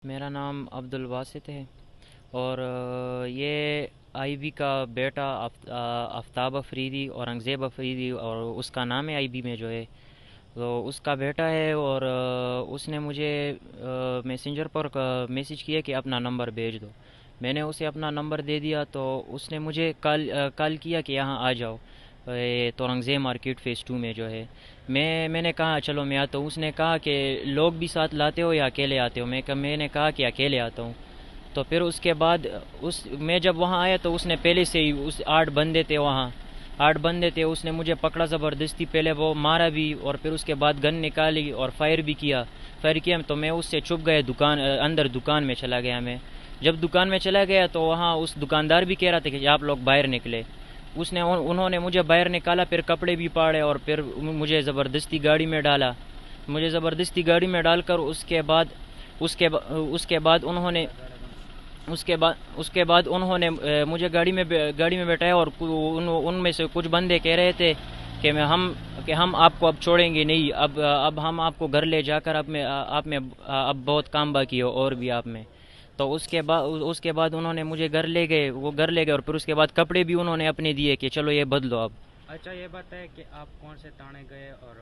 میرا نام عبد الباسط ہے اور یہ آئی بی کا بیٹا آفتاب افریدی، اورنگزیب افریدی، اور اس کا نام ہے آئی بی میں جو ہے، تو اس کا بیٹا ہے، اور اس نے مجھے میسنجر پر میسج کیا کہ اپنا نمبر بھیج دو۔ میں نے اسے اپنا نمبر دے دیا تو اس نے مجھے کال کیا کہ یہاں آ جاؤ، تورنگزے مارکیٹ فیس 2 میں جو ہے۔ میں نے کہا چلو میں آتا ہوں۔ اس نے کہا کہ لوگ بھی ساتھ لاتے ہو یا اکیلے آتے ہو؟ میں نے کہا کہ اکیلے آتا ہوں۔ تو پھر اس کے بعد میں جب وہاں آیا تو اس نے پہلے سے ہی 8 بندے تھے وہاں، 8 بندے تھے۔ اس نے مجھے پکڑا زبردستی، پہلے وہ مارا بھی اور پھر اس کے بعد گن نکالی اور فائر بھی کیا۔ تو میں اس سے چھپ گیا، اندر دکان میں چلا گیا۔ میں جب دکان میں چلا گیا تو وہاں اس دکاندار بھی کہہ رہا تھا کہ آپ لوگ باہر نکلے۔ انہوں نے مجھے باہر نکالا، پھر کپڑے بھی پاڑے اور پھر مجھے زبردستی گاڑی میں ڈالا۔ مجھے زبردستی گاڑی میں ڈال کر اس کے بعد انہوں نے اس کے بعد انہوں نے مجھے گاڑی میں بیٹھایا، اور ان میں سے کچھ بندے کہہ رہے تھے کہ ہم آپ کو اب چھوڑیں گے نہیں، اب ہم آپ کو گھر لے جا کر آپ میں اب بہت کام باقی ہو اور بھی آپ میں۔ تو اس کے بعد انہوں نے مجھے گھر لے گئے اور پھر اس کے بعد کپڑے بھی انہوں نے اپنے دیے کہ چلو یہ بدلو اب۔ اچھا، یہ بات ہے کہ آپ کون سے تانے گئے اور